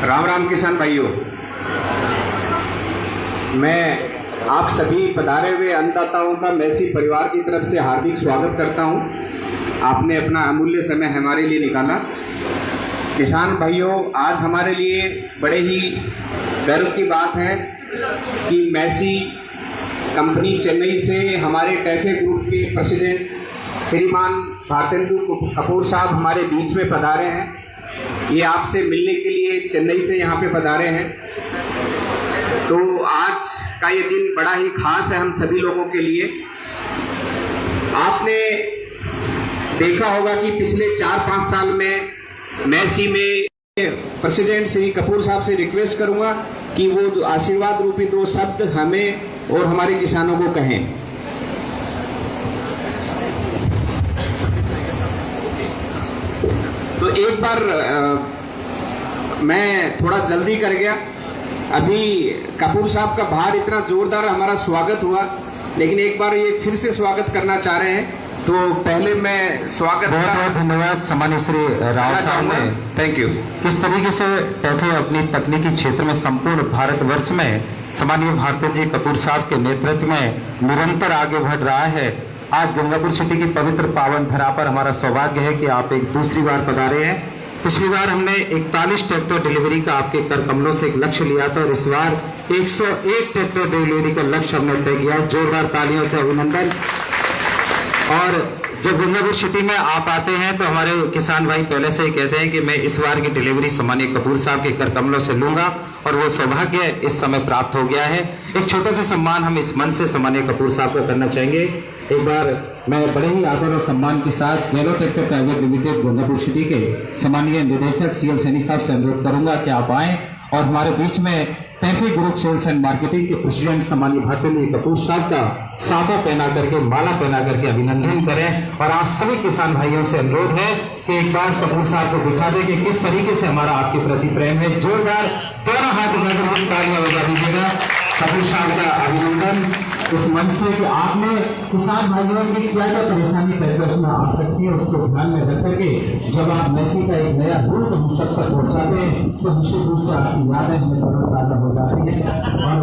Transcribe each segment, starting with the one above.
राम राम किसान भाइयों, मैं आप सभी पधारे हुए अन्नदाताओं का मैसी परिवार की तरफ से हार्दिक स्वागत करता हूं। आपने अपना अमूल्य समय हमारे लिए निकाला। किसान भाइयों, आज हमारे लिए बड़े ही गर्व की बात है कि मैसी कंपनी चेन्नई से हमारे टैफे ग्रुप के प्रेसिडेंट श्रीमान भारतेंदु कपूर साहब हमारे बीच में पधारे हैं। ये आपसे मिलने के लिए चेन्नई से यहाँ पे पधारे हैं। तो आज का ये दिन बड़ा ही खास है हम सभी लोगों के लिए। आपने देखा होगा कि पिछले 4-5 साल में मैसी में प्रेसिडेंट श्री कपूर साहब से रिक्वेस्ट करूंगा कि वो आशीर्वाद रूपी 2 शब्द हमें और हमारे किसानों को कहें। तो एक बार मैं थोड़ा जल्दी कर गया। अभी कपूर साहब का बाहर इतना जोरदार हमारा स्वागत हुआ, लेकिन एक बार ये फिर से स्वागत करना चाह रहे हैं। तो पहले मैं स्वागत बहुत बहुत धन्यवाद सम्मानित श्री राव साहब ने। Thank you. किस तरीके से टैफे अपनी तकनीकी क्षेत्र में संपूर्ण भारतवर्ष में सम्मानीय भारतेंदु जी कपूर साहब के नेतृत्व में निरंतर आगे बढ़ रहा है। आज गंगापुर सिटी की पवित्र पावन धरा पर हमारा सौभाग्य है कि आप एक दूसरी बार पधारे हैं। पिछली बार हमने 41 ट्रैक्टर डिलीवरी का आपके कर कमलों से एक लक्ष्य लिया था और इस बार 101 ट्रैक्टर डिलीवरी का लक्ष्य हमने तय किया। जोरदार तालियों से अभिनंदन। और जब गंगापुर सिटी में आप आते हैं तो हमारे किसान भाई पहले से ही कहते हैं कि मैं इस बार की डिलीवरी सम्मानीय कपूर साहब के कर कमलों से लूंगा, और वो सौभाग्य इस समय प्राप्त हो गया है। एक छोटा सा सम्मान हम इस मंच से सम्मानीय कपूर साहब को करना चाहेंगे। एक बार मैं बड़े ही आदर और सम्मान के साथ गैलो tractor private limited Gangapur city के सम्मानीय निदेशक सीएल सैनी साहब से अनुरोध करूंगा कि आप आए और हमारे बीच में TAFE group sales and marketing के प्रेसिडेंट सम्मानीय भारतेंदु कपूर साहब का साफा पहना करके, माला पहना करके अभिनंदन करें। और आप सभी किसान भाइयों से अनुरोध है कि एक बार कपूर साहब को दिखा दें कि किस तरीके से हमारा आपके प्रति प्रेम है। जोरदार दोनों हाथ उठाकर तालियां बजा दीजिएगा। कपूर साहब का अभिनंदन इस मंच से कि आपने किसान भाइयों की क्या क्या परेशानी उसमें आ सकती है उसको ध्यान में रख करके जब आप मैसी का एक नया रूप हम सब तक पहुंचाते हैं तो निश्चित रूप से आपकी यादें हमें तरोताजा हो जाती है। और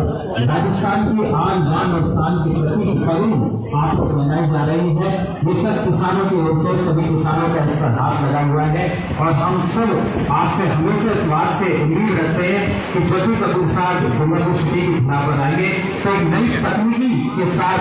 राजस्थान की आन बान और शान की प्रति करीब आपको बनाई जा रही है। ये सब किसानों की ओर से सभी किसानों का इसका हाथ लगा हुआ है और हम सब आपसे हमेशा इस बात से उम्मीद रखते हैं कि जब भी कपूर साहब गंगापुर सिटी की घटना बनाएंगे तो एक नई तकनीकी के साथ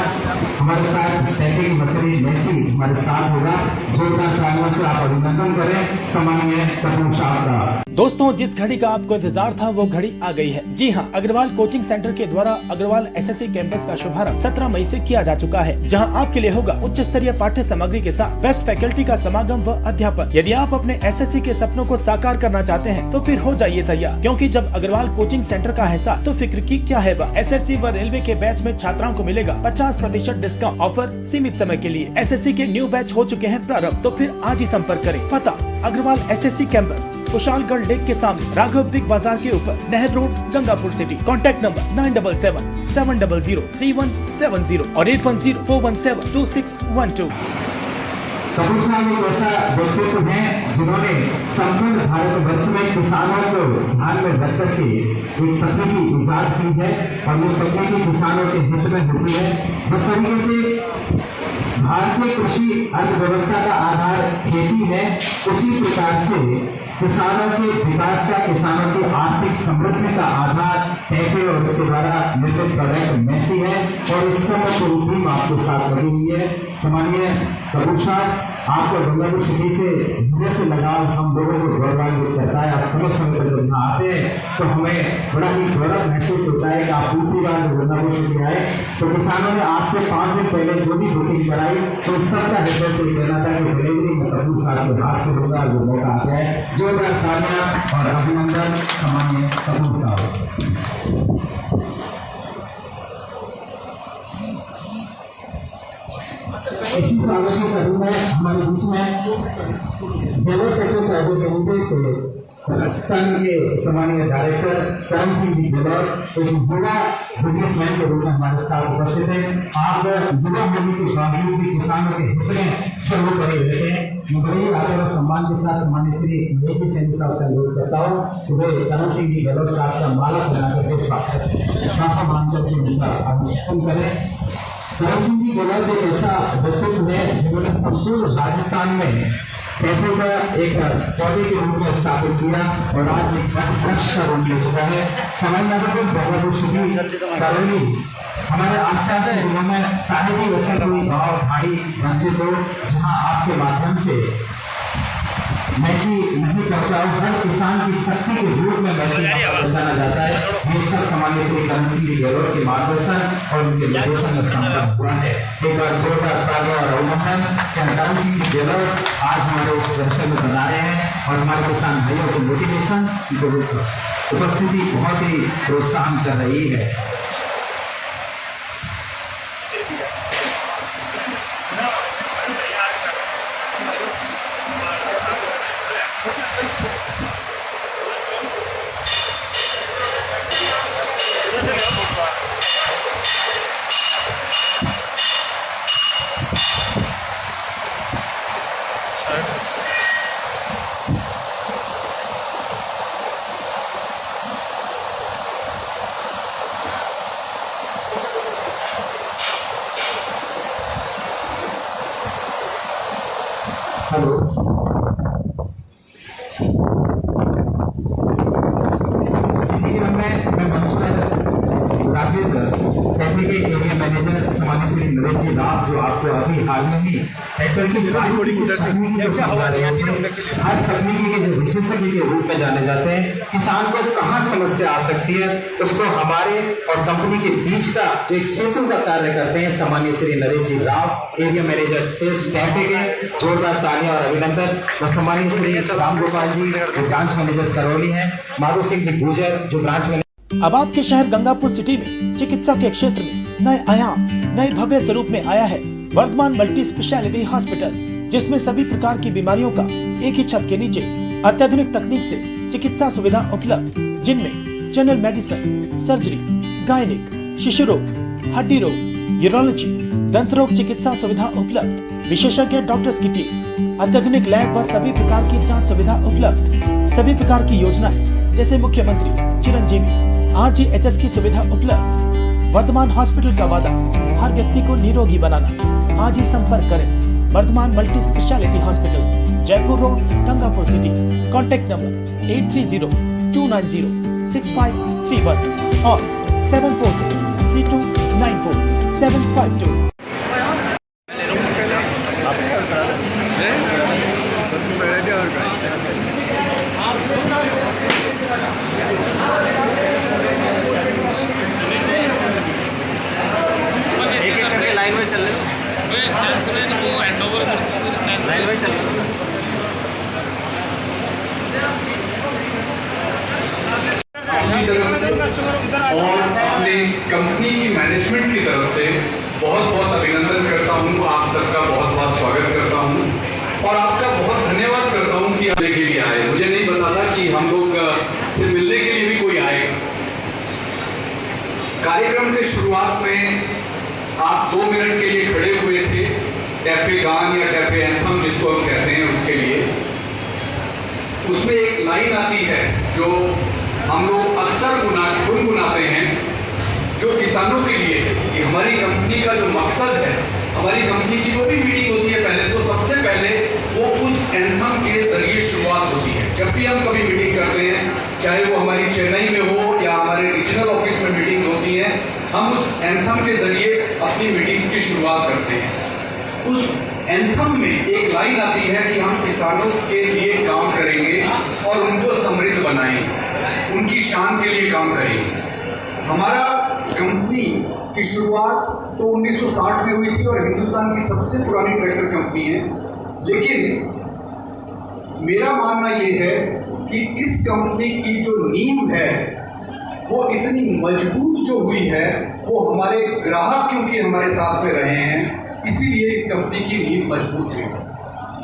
हमारे साथ टैफे की मशीनरी मैसी हमारे साथ होगा। जोरदार तालियों से आप अभिनंदन करें सम्मानीय कपूर साहब का। दोस्तों, जिस घड़ी का आपको इंतजार था वो घड़ी आ गई है। जी हाँ, अग्रवाल कोचिंग सेंटर के द्वारा अग्रवाल एसएससी कैंपस का शुभारंभ 17 मई से किया जा चुका है, जहां आपके लिए होगा उच्च स्तरीय पाठ्य सामग्री के साथ बेस्ट फैकल्टी का समागम व अध्यापन। यदि आप अपने एसएससी के सपनों को साकार करना चाहते हैं तो फिर हो जाइए तैयार, क्योंकि जब अग्रवाल कोचिंग सेंटर का हिस्सा तो फिक्र की क्या है। एसएससी व रेलवे के बैच में छात्राओं को मिलेगा 50% डिस्काउंट। ऑफर सीमित समय के लिए। एसएससी के न्यू बैच हो चुके हैं प्रारंभ, तो फिर आज ही संपर्क करें। पता Agarwal SSC campus, Kushalgarh lake के सामने, राघव बिग बाजार के ऊपर, नहर road, Gangapur city. Contact number 9777003170 और 8104172612। कपूर साहब एक ऐसा व्यक्तित्व है जिन्होंने संपूर्ण भारतवर्ष में किसानों को ध्यान में रख करके एक तकनीकी इजाद की है और वो तकनीकी किसानों के हित में होती है। जिस तरीके से भारतीय कृषि अर्थव्यवस्था का आधार खेती है, उसी प्रकार से किसानों के विकास का, किसानों की आर्थिक समृद्धि का आधार कैफे और उसके द्वारा निर्मित प्रोडक्ट मैसी है। और इस समय पूरी टीम आपके साथ लगी हुई है। सम्मानीय कपूर साहब, आपको गंगापुर सिटी से जुड़ने से लगाव हम लोगों को गौरवान्वित करता है। आप समय समय पर जब यहाँ आते हैं तो हमें बड़ा ही गौरव महसूस होता है कि आप दूसरी बार जब गंगापुर सिटी आए तो किसानों ने आज से 5 दिन पहले जो भी बुकिंग कराई तो सबका हृदय से कहना था कि डिलीवरी में कपूर साहब के हाथ से होगा, जो मौका आता है। जोरदार तालियां और अभिनंदन सम्मानीय कपूर साहब। इसी स्वागत को करूँ मैं हमारे बीच में के सम्मानीय डायरेक्टर करण सिंह जी गहलोत एक युवा बिजनेसमैन के रूप में हमारे साथ उपस्थित हैं। आप युवा होने के बावजूद भी किसानों के हित में सर्वोपरि रहते हैं। मुझे आदर और सम्मान के साथ सम्मानित श्री मेघी सैनी साहब से अनुरोध करता हूँ कि वे करण सिंह जी गहलोत साहब का माला बना करके साफा मानकर के उनका अभिनंदन करें। करण सिंह जी गहलोत एक ऐसा व्यक्तित्व है जिन्होंने संपूर्ण राजस्थान में कैफे का एक पौधे के रूप में स्थापित किया और आज एक वृक्ष का रूप ले चुका है। समय गंगापुर सिटी करौली हमारे आसपास के जिलों में साहित्य वैसा कोई गाँव भाई वंचित हो जहाँ आपके माध्यम से मैसी नहीं पहुंचाओ, हर किसान की शक्ति के रूप में मैसी पहुंचाना जाता है। ये सब सम्मानित श्री करण सिंह जी गहलोत के मार्गदर्शन और उनके निर्देशन में संभव हुआ है। एक बार जोरदार तालियां और अभिनंदन। करण सिंह जी गहलोत आज हमारे इस दर्शन में बना रहे हैं और हमारे किसान भाइयों के मोटिवेशन की उपस्थिति बहुत ही प्रोत्साहन कर रही है। हेलो, इसी क्रम में मैं मंच पर राजेंद्र कैफे के एरिया मैनेजर सम्मानित श्री नरेश जी राव, जो आपको अभी हाल में ही हर तकनीकी के जो विशेषज्ञ के रूप में जाने जाते हैं। किसान को कहाँ समस्या आ सकती है उसको हमारे और कंपनी के बीच का जो एक सेतु का कार्य करते हैं सम्मानित Shri Naresh ji Rao, area manager sales cafe के। जोरदार तालियां और अभिनंदन। और सम्मानित श्री राम गोपाल जी जो ब्रांच मैनेजर करौली है, माधु सिंह जी गुजर जो ब्रांच मैनेजर। अब आपके शहर गंगापुर सिटी में चिकित्सा के क्षेत्र में नए आयाम, नए भव्य स्वरूप में आया है वर्धमान मल्टी स्पेशलिटी हॉस्पिटल, जिसमें सभी प्रकार की बीमारियों का एक ही छत के नीचे अत्याधुनिक तकनीक से चिकित्सा सुविधा उपलब्ध, जिनमें जनरल मेडिसिन, सर्जरी, गायनिक, शिशु रोग, हड्डी रोग, यूरोलॉजी, दंत रोग चिकित्सा सुविधा उपलब्ध, विशेषज्ञ डॉक्टर्स की टीम, अत्याधुनिक लैब व सभी प्रकार की जांच सुविधा उपलब्ध, सभी प्रकार की योजनाएं जैसे मुख्यमंत्री चिरंजीवी RGHS की सुविधा उपलब्ध। वर्धमान हॉस्पिटल का वादा हर व्यक्ति को निरोगी बनाना। आज ही संपर्क करें Vardhman multi speciality hospital, Jaipur road, Gangapur city. Contact number 8302906531 और 7463294752। लाइन में चल रहे सेल्समैन को हैंडओवर लाइन में चल अपनी तरफ से और अपने कंपनी की मैनेजमेंट की तरफ से बहुत बहुत अभिनंदन करता हूँ। आप सबका बहुत बहुत स्वागत करता हूँ और आपका बहुत धन्यवाद करता हूँ कि आने के लिए आए। मुझे नहीं पता था कि हम लोग से मिलने के लिए भी कोई आएगा। कार्यक्रम के शुरुआत में आप 2 मिनट के लिए खड़े हुए थे, कैफे गान या कैफे एंथम जिसको हम कहते हैं उसके लिए। उसमें एक लाइन आती है जो हम लोग अक्सर गुनगुनाते हैं, जो किसानों के लिए कि हमारी कंपनी का जो मकसद है हमारी कंपनी की जो भी मीटिंग होती है पहले तो सबसे पहले वो उस एंथम के जरिए शुरुआत होती है। जब भी हम कभी मीटिंग करते हैं, चाहे वो हमारी चेन्नई में हो या हमारे रीजनल ऑफिस में मीटिंग होती है, हम उस एंथम के जरिए अपनी मीटिंग्स की शुरुआत करते हैं। उस एंथम में एक लाइन आती है कि हम किसानों के लिए काम करेंगे और उनको समृद्ध बनाएंगे, उनकी शान के लिए काम करेंगे। हमारा कंपनी की शुरुआत तो 1960 में हुई थी और हिंदुस्तान की सबसे पुरानी ट्रैक्टर कंपनी है, लेकिन मेरा मानना ये है कि इस कंपनी की जो नींव है वो इतनी मजबूत जो हुई है वो हमारे ग्राहक क्योंकि हमारे साथ में रहे हैं, इसीलिए इस कंपनी की नींव मजबूत हुई।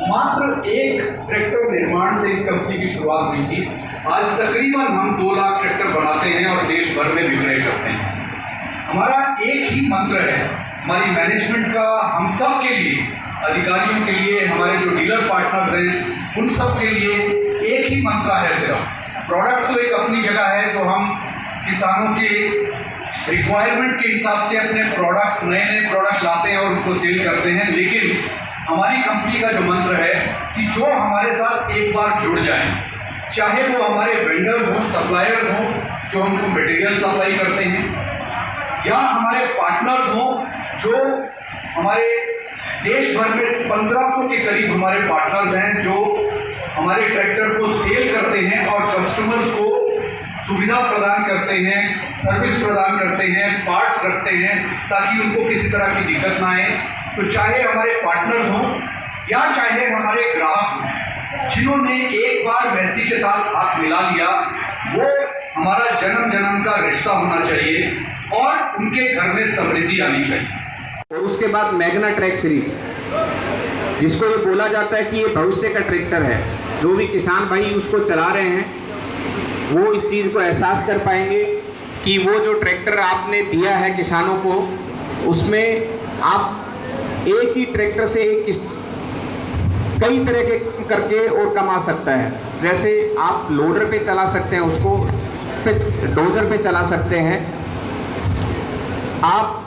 मात्र एक ट्रैक्टर निर्माण से इस कंपनी की शुरुआत हुई थी। आज तकरीबन हम 2 लाख ट्रैक्टर बनाते हैं और देश भर में विक्रय करते हैं। हमारा एक ही मंत्र है, हमारी मैनेजमेंट का, हम सब के लिए, अधिकारियों के लिए, हमारे जो डीलर पार्टनर्स हैं उन सब के लिए एक ही मंत्र है सिर्फ। प्रोडक्ट तो एक अपनी जगह है जो हम किसानों के रिक्वायरमेंट के हिसाब से अपने प्रोडक्ट, नए नए प्रोडक्ट लाते हैं और उनको सेल करते हैं, लेकिन हमारी कंपनी का जो मंत्र है कि जो हमारे साथ एक बार जुड़ जाए, चाहे वो हमारे वेंडर्स हों, सप्लायर्स हों जो हमको मटेरियल सप्लाई करते हैं, या हमारे पार्टनर्स हों जो हमारे देश भर में 1500 के करीब हमारे पार्टनर्स हैं जो हमारे ट्रैक्टर को सेल करते हैं और कस्टमर्स को सुविधा प्रदान करते हैं, सर्विस प्रदान करते हैं, पार्ट्स रखते हैं ताकि उनको किसी तरह की दिक्कत ना आए। तो चाहे हमारे पार्टनर्स हों या चाहे हमारे ग्राहक हों, जिन्होंने एक बार मैसी के साथ हाथ मिला लिया, वो हमारा जन्म जन्म का रिश्ता होना चाहिए और उनके घर में समृद्धि आनी चाहिए। और उसके बाद मैग्ना ट्रैक सीरीज, जिसको ये बोला जाता है कि ये भविष्य का ट्रैक्टर है। जो भी किसान भाई उसको चला रहे हैं वो इस चीज़ को एहसास कर पाएंगे कि वो जो ट्रैक्टर आपने दिया है किसानों को, उसमें आप एक ही ट्रैक्टर से कई तरह के करके और कमा सकता है। जैसे आप लोडर पे चला सकते हैं, उसको डोजर पे चला सकते हैं। आप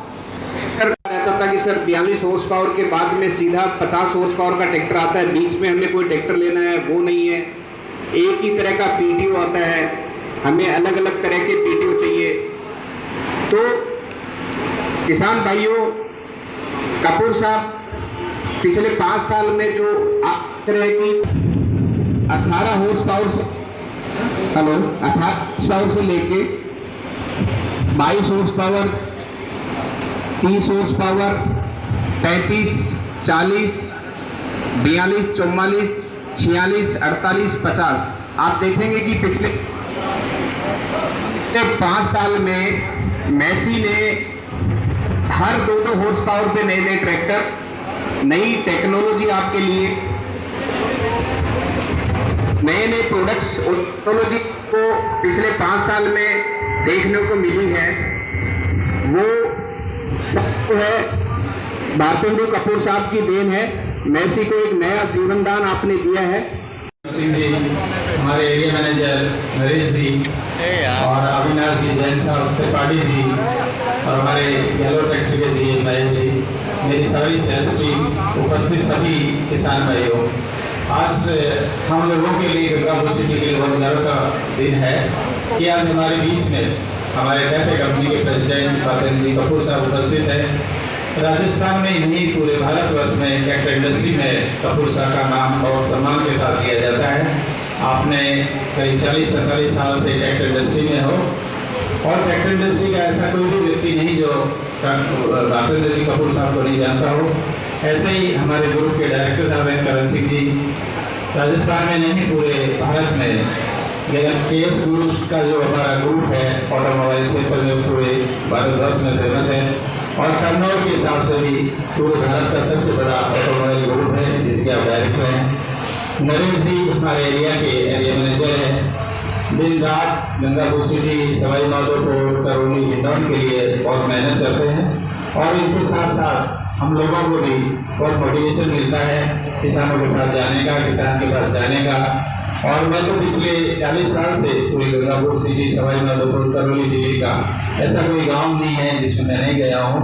रहता था कि सर 42 हॉर्स पावर के बाद में सीधा 50 हॉर्स पावर का ट्रैक्टर आता है, बीच में हमें कोई ट्रैक्टर लेना है वो नहीं है। एक ही तरह का पीटीओ आता है, हमें अलग अलग तरह के पीटीओ चाहिए। तो किसान भाइयों, कपूर साहब पिछले 5 साल में जो तरह की 18 हॉर्स पावर से 18 हॉर्स पावर से लेके 22 हॉर्स पावर, 30 हॉर्स पावर, 35, 40, 42, 44, 46, 48, 50, आप देखेंगे कि पिछले 5 साल में मैसी ने हर 2-2 हॉर्स पावर पे नए नए ट्रैक्टर, नई टेक्नोलॉजी आपके लिए, नए नए प्रोडक्ट्स और टेक्नोलॉजी को पिछले 5 साल में देखने को मिली है। वो सब है भारतेंदु कपूर साहब की देन है। मैसी को एक नया जीवन दान आपने दिया है। सिंह जी, हमारे एरिया मैनेजर नरेश जी और अविनाश जी, जैन साहब, त्रिपाठी जी और हमारे गहलोत ट्रैक्टर के जी महेश जी, मेरी सारी सेल्स टीम, उपस्थित सभी किसान भाइयों, आज हम लोगों के लिए गंगापुर सिटी के लिए बहुत गर्व का दिन है कि आज हमारे बीच में हमारे टैपे कंपनी के प्रेसिडेंट भारतेंदु जी कपूर साहब उपस्थित हैं। राजस्थान में ही नहीं, पूरे भारतवर्ष में ट्रैक्टर इंडस्ट्री में कपूर साहब का नाम बहुत सम्मान के साथ लिया जाता है। आपने करीब 40-45 साल से ट्रैक्टर इंडस्ट्री में हो और ट्रैक्टर इंडस्ट्री का ऐसा कोई भी व्यक्ति नहीं जो भारतेंदु जी कपूर साहब को नहीं जानता हो। ऐसे ही हमारे ग्रुप के डायरेक्टर साहब हैं करण सिंह जी, राजस्थान में नहीं पूरे भारत में केएस ग्रुप का जो हमारा ग्रुप है ऑटोमोबाइल क्षेत्र में पूरे भारतवर्ष में फेमस है और टर्नओवर के हिसाब से भी पूरे भारत का सबसे बड़ा ऑटोमोबाइल ग्रुप है जिसके आप डायरेक्टर हैं। नरेश जी हमारे एरिया के एरिया मैनेजर हैं, दिन रात गंगापुर सिटी, सवाई माधोपुर, करौली, हिंडौन के लिए बहुत मेहनत करते हैं और इनके साथ साथ हम लोगों को भी बहुत मोटिवेशन मिलता है किसानों के साथ जाने का, किसान के पास जाने का। और मैं तो पिछले 40 साल से पूरी गंगापुर सिटी, सवाई माधोपुर, करौली जिले का ऐसा कोई गांव नहीं है जिसमें मैं नहीं गया हूँ।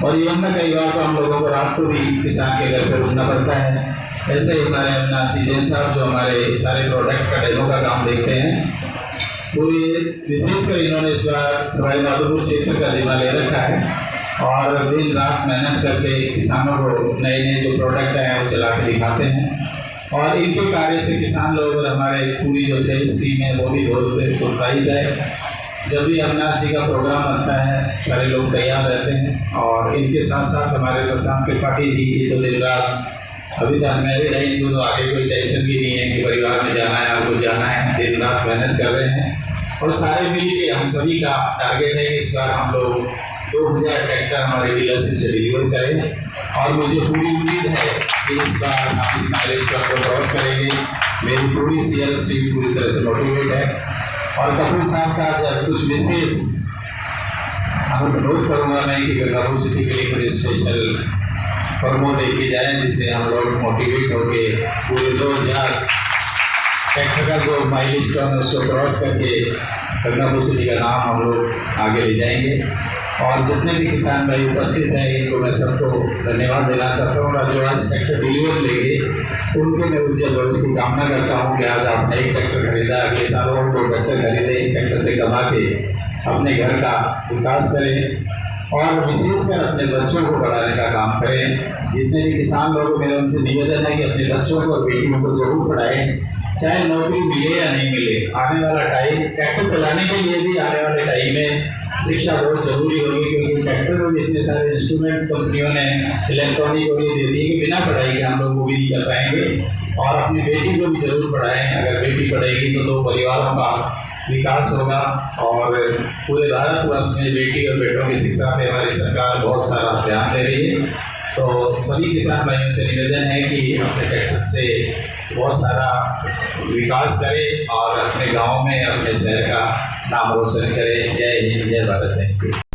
और ये वरना कई बार तो हम लोगों को रात को भी किसान के घर पर रुकना पड़ता है। ऐसे ही हमारे अविनाश जैन साहब जो हमारे सारे प्रोडक्ट का डेमो का काम देखते हैं, पूरे विशेषकर इन्होंने इस बार सवाई माधोपुर क्षेत्र का जिम्मा ले रखा है और दिन रात मेहनत करके किसानों को नए नए जो प्रोडक्ट हैं वो चला के दिखाते हैं और इनके कार्य से किसान लोग और हमारे पूरी जो सेल्स टीम है वो भी बहुत प्रोत्साहित है। जब भी अविनाश जी का प्रोग्राम आता है सारे लोग तैयार रहते हैं और इनके साथ साथ हमारे प्रशांत त्रिपाठी जी की तो दिन रात, अभी तो मैरिड है, इनको तो आगे कोई टेंशन भी नहीं है कि परिवार में जाना है आपको जाना है, दिन रात मेहनत कर रहे हैं और सारे मिल के हम सभी का टारगेट है कि इस बार हम लोग 2000 ट्रैक्टर हमारे डीलरशिप से डिलीवर करें और मुझे पूरी उम्मीद है कि इस बार हम इस माइलेज को क्रॉस करेंगे। मेरी पूरी सेल्स टीम पूरी तरह से मोटिवेट है और कपूर साहब का जब कुछ विशेष अनुरोध करूँगा मैं कि गंगापुर सिटी के लिए कुछ स्पेशल फॉर्मो देके जाएँ जिससे हम लोग मोटिवेट होके पूरे 2000 ट्रैक्टर का जो माइलस्टोन है उसको क्रॉस करके गंगापुर सिटी का नाम हम लोग आगे ले जाएंगे। और जितने भी किसान भाई उपस्थित हैं इनको मैं सबको धन्यवाद देना चाहता हूँ और जो आज ट्रैक्टर डिलीवर लेंगे उनके मैं उज्जवल भविष्य की कामना करता हूँ कि आज आपने एक ट्रैक्टर खरीदा, अगले साल और 2 ट्रैक्टर खरीदे, एक ट्रैक्टर से कमा के अपने घर का विकास करें और विशेषकर अपने बच्चों को पढ़ाने का काम करें। जितने भी किसान लोग मेरा उनसे निवेदन है कि अपने बच्चों को और बेटियों को जरूर पढ़ाएं, चाहे नौकरी मिले या नहीं मिले। आने वाला टाइम ट्रैक्टर चलाने के लिए भी आने वाले टाइम में शिक्षा बहुत जरूरी होगी क्योंकि ट्रैक्टर में भी इतने सारे इंस्ट्रूमेंट कंपनियों ने इलेक्ट्रॉनिक को ये दे दी कि बिना पढ़ाई के हम लोग वो भी नहीं कर पाएंगे। और अपनी बेटी को भी जरूर पढ़ाएं, अगर बेटी पढ़ेगी तो 2 परिवारों का विकास होगा और पूरे भारतवर्ष में बेटी और बेटों की शिक्षा पे हमारी सरकार बहुत सारा ध्यान दे रही है। तो सभी किसान भाइयों से निवेदन है कि अपने ट्रैक्टर से बहुत सारा विकास करें और अपने गांव में अपने शहर का नाम रोशन करें। जय हिंद, जय भारत। Thank you.